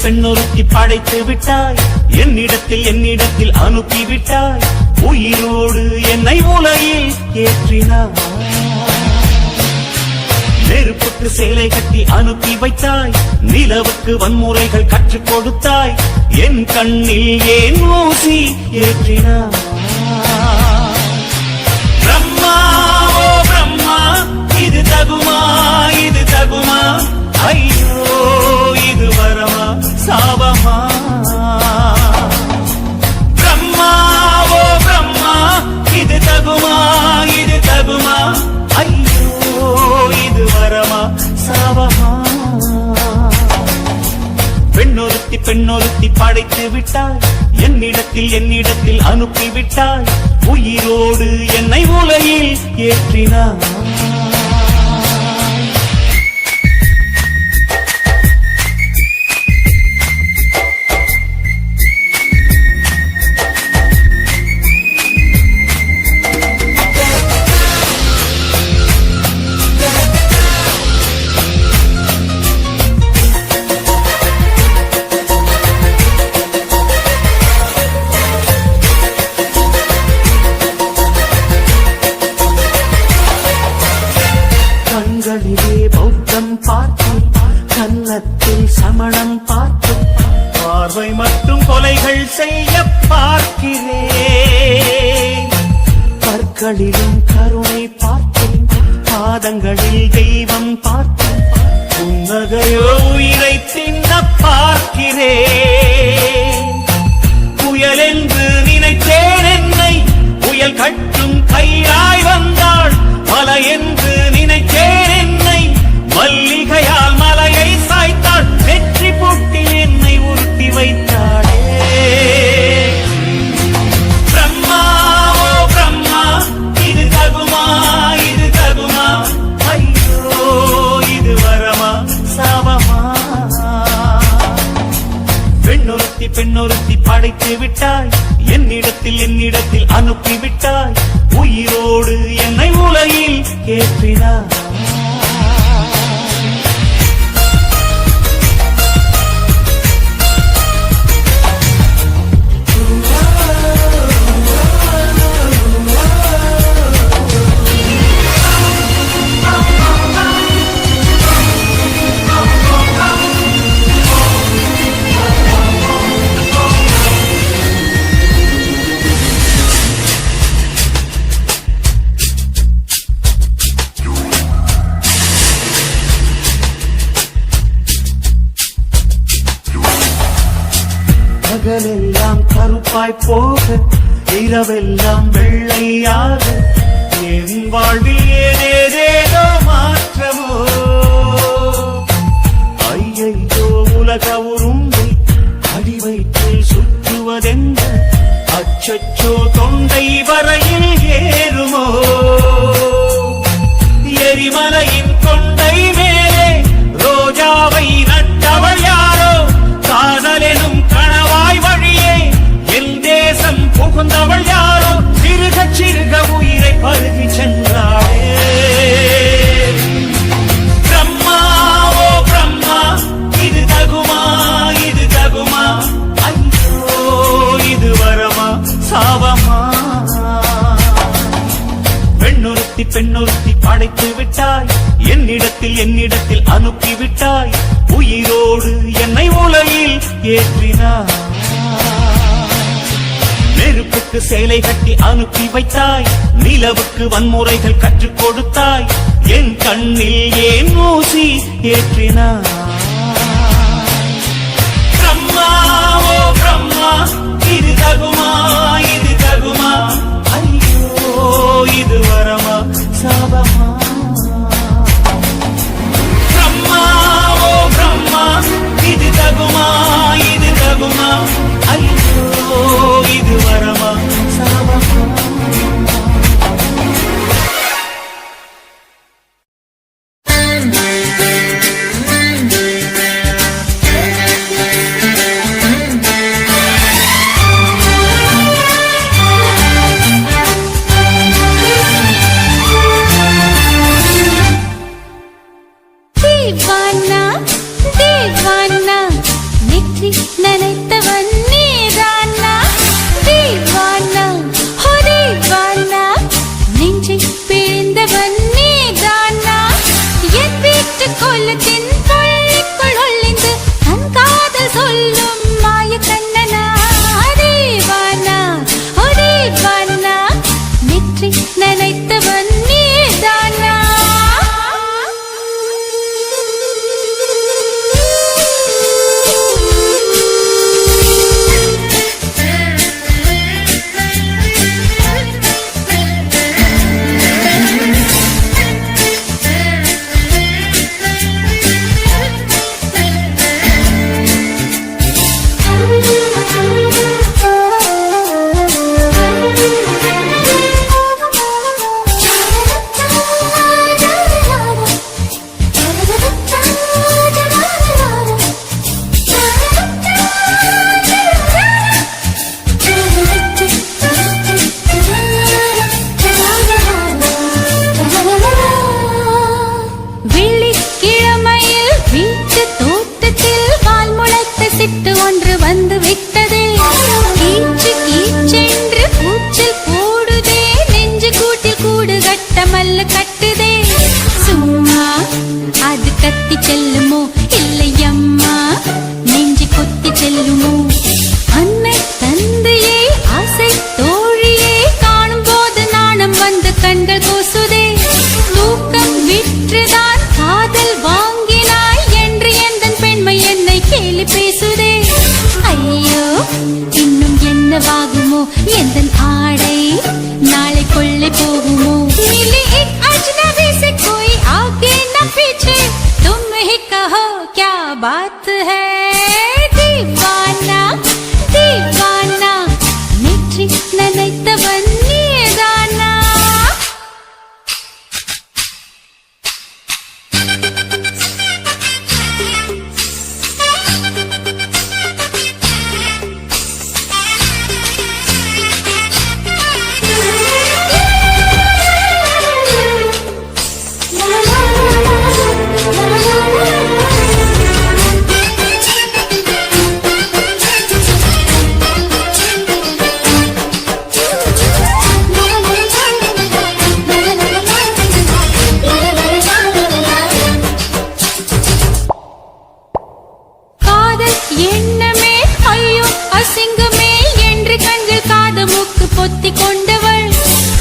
பெண்ணொருத்தி படைத்து விட்டாய், என்னிடத்தில் அனுப்பிவிட்டாய், உயிரோடு என்னை உலகில் ஏற்றினாய். நெருப்புக்கு சேலை கட்டி அனுப்பி வைத்தாய், நிலவுக்கு வன்முறைகள் கற்றுக் கொடுத்தாய், என் கண்ணில் ஏன் ஊசி ஏற்றினாய். பிரம்மா ஓ பிரம்மா, இது தகுமா இது தகுமா, ஐயோ இது வரமா சாபமா. பிரம்மா ஓ பிரம்மா, இது தகுமா இது தகுமா, ஐயோ இது வரமா சாபமா. பெண்ணொருத்தி படைத்து விட்டாய், என்னிடத்தில் அனுப்பிவிட்டாய், உயிரோடு என்னை உலகில் ஏற்றினாய். கன்னத்தில் சமணம் பார்த்து பார்வை மட்டும் கொலைகள் செய்ய பார்க்கிறேன். பற்களிலும் கருணை பார்த்தேன், பாதங்களில் தெய்வம் பார்த்தேன், புன்னகையோ உயிரை தின்ன பார்க்கிறேன். புயல் என்று நினைத்தேன் என்னை, புயல் கட்டும் கையாய் வந்தாள். மலை என்று நினைத்தேன் என்னை, மல்லிகையால் மலையை சாய்த்தாள். வெற்றி போட்டில் என்னை உருட்டி வைத்தாளே. பிரம்மா ஓ பிரம்மா, இது தகுமா இது தகுமா, ஐயோ இது வரமா சாபமா. பெண்ணொருத்தி படைத்து விட்டாய், என்னிடத்தில் அனுப்பிவிட்டாய், உயிரோடு என்னை உலகில் ஏற்றினாய். பகலெல்லாம் கருப்பாய் போக, இரவெல்லாம் வெள்ளையாக, என் வாழ்வில் ஏதேதோ மாற்றமோ. ஐயையோ உலக உருண்டை அடிவயிற்றில் சுற்றுவதென்ன, அச்சச்சோ தொண்டை வரையில் ஏறுமோ. எரிமலையின் கொண்டை மேலே ரோஜாவை நட்டவள் யாரோ, காதலெனும் கணவாய் வழியே என் தேசம் புகுந்தவள் யாரோ, சிறுக சிறுக உயிரை பருகி சென்றாளே. பிரம்மா ஓ பிரம்மா, இது தகுமா இது தகுமா, ஐயோ இது வரமா சாபமா. பெண்ணொருத்தி படைத்து விட்டாய், என்னிடத்தில் அனுப்பிவிட்டாய், உயிரோடு என்னை உலகில் ஏற்றினாய். நெருப்புக்கு சேலை கட்டி அனுப்பி வைத்தாய், நிலவுக்கு வன்முறைகள் கற்றுக் கொடுத்தாய், என் கண்ணில் ஏன் ஊசி ஏற்றினாய். பிரம்மா ஓ பிரம்மா, இது தகுமா இது தகுமா, ஐயோ இது வரமா சாபமா. பிரம்மா ஓ பிரம்மா, இது தகுமா இது தகுமா, ஐயோ இது வரமா சாபமா. बात है दीवाना दीवाना नेற்றி நினைத்தவன் நீதானா பொத்திக் கொண்டவள்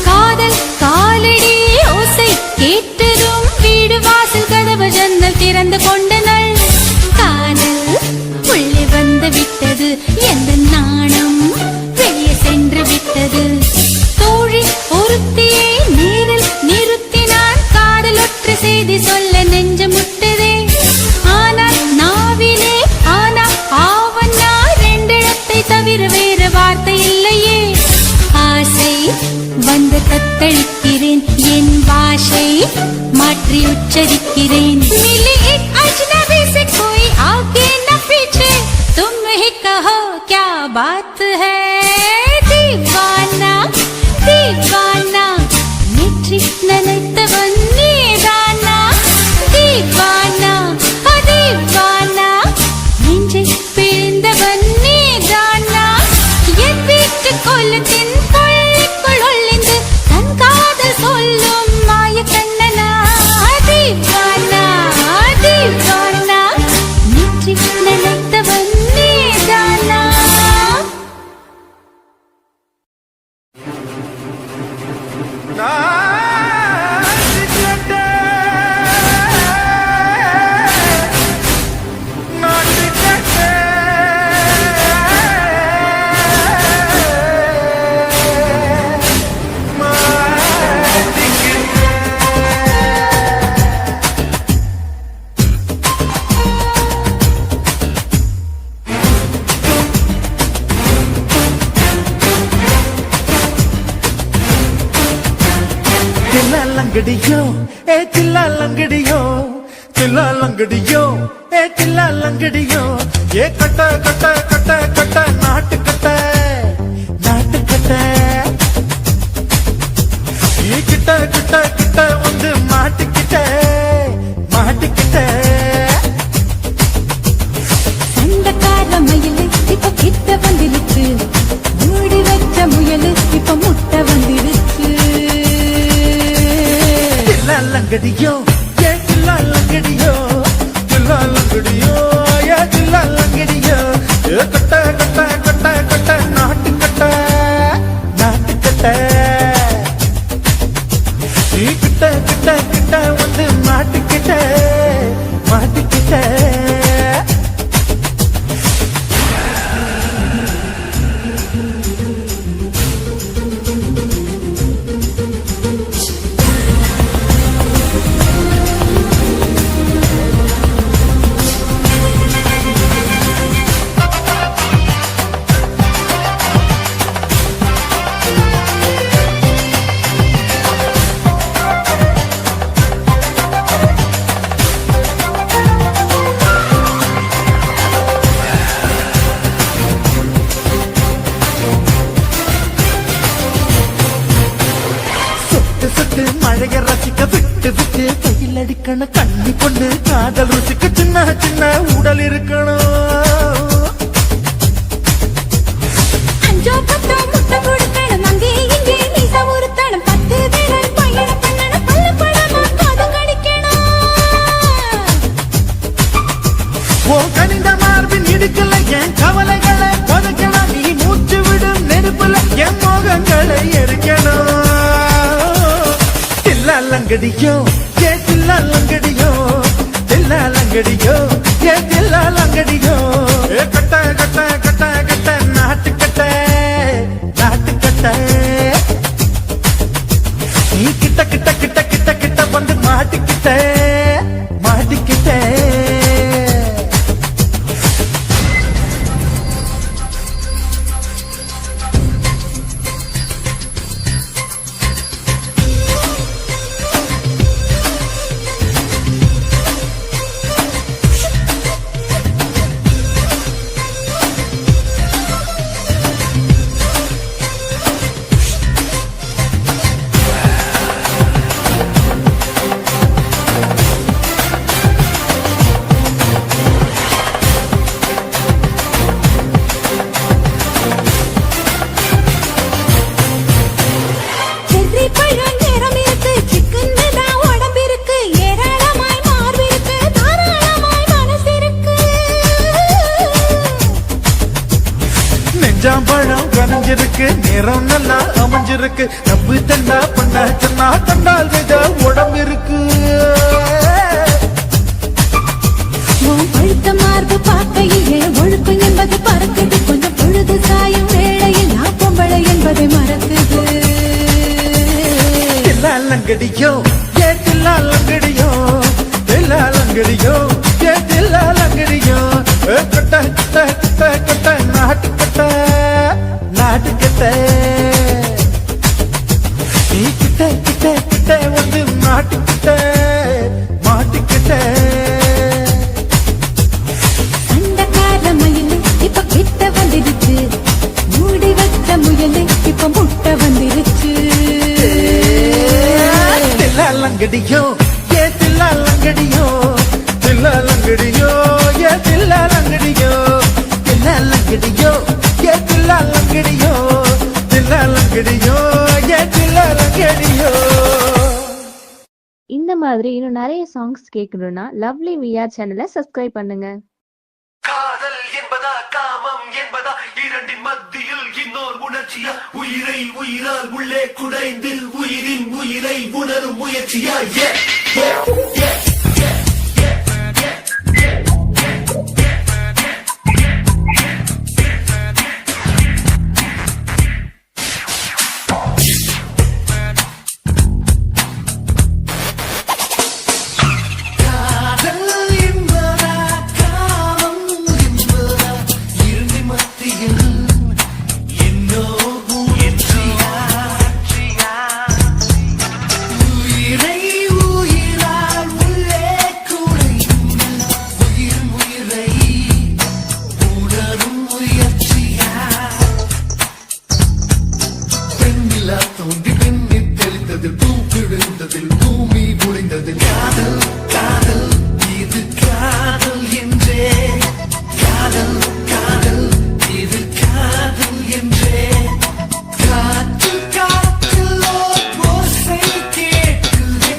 காதல் காலடி ஓசை கேட்டதும் வீடு வாசல் கதவு ஜன்னல் திறந்து கொண்டனள் காதல் உள்ளே வந்து விட்டது எந்த நாணம் வெளியே சென்று விட்டது தோழி ஒருத்தியை நேரில் நிறுத்தினான் காதல் ஒற்றை செய்தி சொல்ல நெஞ்சு முட்டதே ஆனால் நாவிலே ஆனா ஆவன்னா ரெண்டிடத்தை தவிர வேறு வார்த்தை இல்லையே ஆசை வந்து தத்தளிக்கிறேன் என் பாஷை மாற்றி உச்சரிக்கிறேன் मिली एक अजनबी से कोई आगे न पीछे तुम ही कहो क्या बात है दीवाना दीवाना नेற்றி நினைத்தவன் நீதானா दीवाना दीवाना நெஞ்சை பிழிந்தவன் நீதானா என் வீட்டு கொல்லத்தின் சொல்லும் மாய கண்ணனா தீவானா தீவானா நெற்றி நினைத்தவன் நீதானா லங்கடியோ ஏ சில்லா லங்கடியோ சில்லா லங்கடியோ ஏ சில்லா லங்கடியோ ஏ கட்ட கட்ட கட்ட கட்ட நாட்டு கட்ட நாட்டு கட்ட நீ கிட்ட கிட்ட கிட்ட வந்து மாட்டிக்கிட்ட மாட்டிக்கிட்ட சண்டக்கார மயிலு இப்ப கிட்ட வந்துருச்சு மூடி வச்ச முயலு இப்ப முட்டை வந்துருச்சு லங்கடியோ ஏ சில்லா லங்கடியோ சில்லா லங்கடியோ ஏ சில்லா லங்கடியோ ஏ கட்ட கட்ட கட்ட கட்ட நாட்டு கட்ட நாட்டு கட்ட நீ கிட்ட கிட்ட கிட்ட வந்து மாட்டிக்கிட்ட மாட்டிக்கிட்ட மழைய ரசிக்க விட்டு விட்டு கையில் அடிக்கணும் கண்ணி கொண்டு காதல் ருசிக்க சின்ன சின்ன உடல் இருக்கணும் அஞ்சோ பத்தோ முட்டை கொடுக்கணும் அங்கே இங்கே நீச ஒருத்தனம் 10 பேரன் பயணம் பண்ணணும் பல்ல படமா காதம் கடிக்கணும் ஓ கனிந்த மார்பின் இடுக்கல என் கவலைகளை புதைக்கணும் நீ மூச்சு விடும் நெருப்புல என் மோகங்களை எரிக்கணும் லங்கடியோ ஏ சில்லா லங்கடியோ சில்லா லங்கடியோ ஏ சில்லா லங்கடியோ ஏ கட்ட கட்ட கட்ட கட்ட நாட்டு கட்ட நாட்டு கட்ட நீ கிட்ட கிட்ட கிட்ட கிட்ட கிட்ட வந்து மாட்டிக்கிட்ட மாட்டிக்கிட்ட லவ்வு தண்டா பண்ண சொன்னா கண்டால் வித உடம்பு இருக்கு. உன் பழுத்த மார்பு பார்க்கையிலே ஒழுக்கம் என்பது பறக்குது. கொஞ்சம் பொழுது சாயும் வேளையில் நான் பொம்பளை என்பதை மறக்குது. தில்லாலங்கடியோ ஏ தில்லாலங்கடியோ, தில்லாலங்கடியோ ஏ தில்லாலங்கடியோ. கட்ட கட்ட கட்ட கட்ட நாட்டு கட்ட நாட்டு கட்ட. நீ கிட்ட கிட்ட கிட்ட வந்து மாட்டிக்கிட்ட மாட்டிக்கிட்ட. சண்டக்கார மயிலு இப்ப கிட்ட வந்துடுச்சு. மூடி வச்ச முயலு இப்ப முட்டை வந்துருச்சு. தில்லாலங்கடியோ ஏ தில்லாலங்கடியோ, தில்லாலங்கடியோ ஏ தில்லாலங்கடியோ. தில்லாலங்கடியோ ஏ தில்லாலங்கடியோ, தில்லாலங்கடியோ ஏ தில்லாலங்கடியோ. இந்த மாதிரி இன்னும் நிறைய சாங்ஸ் கேட்கணும்னா லவ்லி விஆர் சேனலை சப்ஸ்கிரைப் பண்ணுங்க. காதல் என்பதா காமம் என்பதா இரண்டின் மத்தியில் இன்னொரு உணர்ச்சியா உயிரை உயிரால் உள்ளே குடைந்து உயிரின் உயிரை உணரும் முயற்சியா தோன்றி பெண்ணில் தெளித்ததில் பூ விழுந்ததில் பூமி புரிந்ததில் காதல் காதல் இது காதல் என்றே காதல் காதல் இது காதல் என்றே காற்று காற்றில் ஓசை கேட்குதே.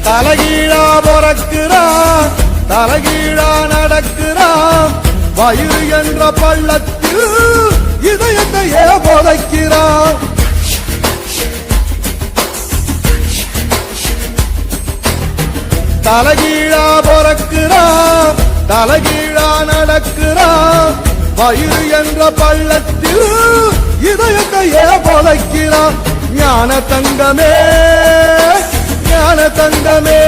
தலைகீழா பொறக்கிறான் தலைகீழா நடக்கிறான். வயிறு என்ற பள்ளத்தில் இதயத்தையே புதைக்கிறான். தலைகீழா பொறக்கிறான் தலைகீழா நடக்கிறான். வயிறு என்ற பள்ளத்தில் இதயத்தையே புதைக்கிறான். ஞான தங்கமே ஞான தங்கமே.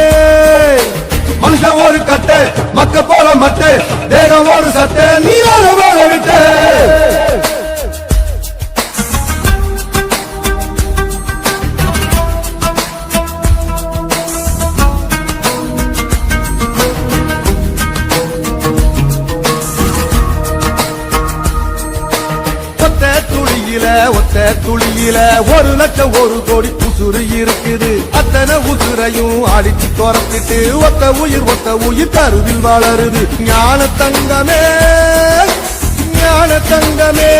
மனுஷன் ஒரு கட்டு மக்க போல மட்டு தேகம் ஒரு சத்து நீராக விட்டு ஒத்த துளியில 1,00,000 1 கோடி உசுறு இருக்குது. அத்தனை உசுரையும் அடிச்சு துரத்திட்டு ஒத்த உயிர் கருவில் வளருது. ஞான தங்கமே ஞான தங்கமே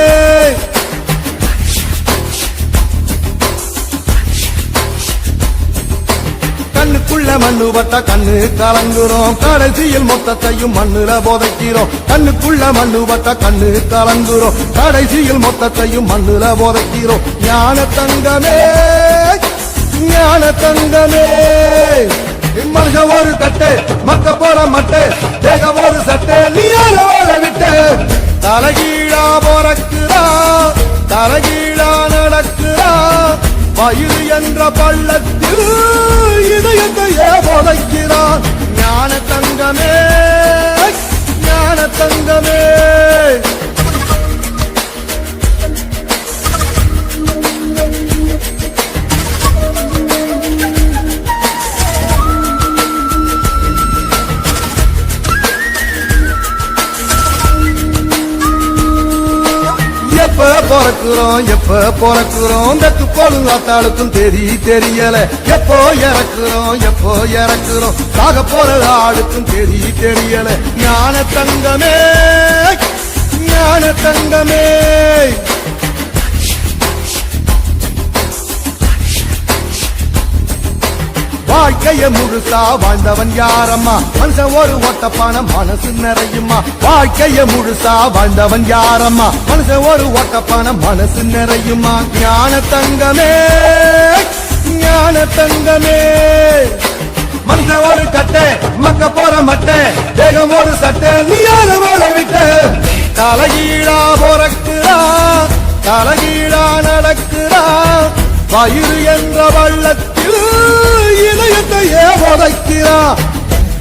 கண்ணுக்குள்ள மண்ணு பட்டா கண்ணு கலங்குறோம், கடைசியில் மொத்தத்தையும் மண்ணுல போதைக்கிறோம். கண்ணுக்குள்ள மண்ணு பட்டா கண்ணு கலங்குறோம், கடைசியில் மொத்தத்தையும் மண்ணுல போதைக்கிறோம். ஞான தங்கமே ஞான தங்கமே மனுஷன் ஒரு கட்டு மக்க போற மட்டு தேக ஒரு சட்டை நீயால வாழ விட்டு தலகீழா போறக்குறா தலகீழா நடக்குறா வயிறு என்ற பள்ளத்தில் இதயத்தையே போதைக்கிறான். ஞான தங்கமே ஞான தங்கமே எப்ப பிறக்குறோம் தத்து போலும் ஆத்தாளுக்கும் தெரியல. எப்போ இறக்குறோம் சாக போற ஆளுக்கும் தெரியல. ஞான தங்கமே ஞான தங்கமே வாழ்க்கைய முழுசா வாழ்ந்தவன் யாரம்மா, மனுஷன் ஒரு ஓட்டப்பான மனசு நிறையுமா. வாழ்க்கைய முழுசா வாழ்ந்தவன் யாரம்மா, மனுஷன் ஒரு ஓட்டப்பான மனசு நிறையுமா. ஞான தங்கமே ஞான தங்கமே மனுஷன் ஒரு கட்டை மக்க போற மட்டை தேகம் ஒரு சட்டை நீயால வாழ விட்டு தலகீழா போறக்குறா தலகீழா நடக்குறா வயிறு என்ற வள்ளத்தில் இதயத்தையே போதைக்கிறா.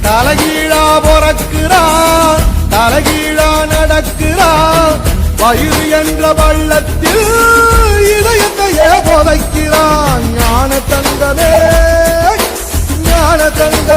தலகீழா போறக்குறா தலகீழா நடக்குறா வயிறு என்ற வள்ளத்தில் இதயத்தையே போதைக்கிறா. ஞான தங்கமே ஞான தங்க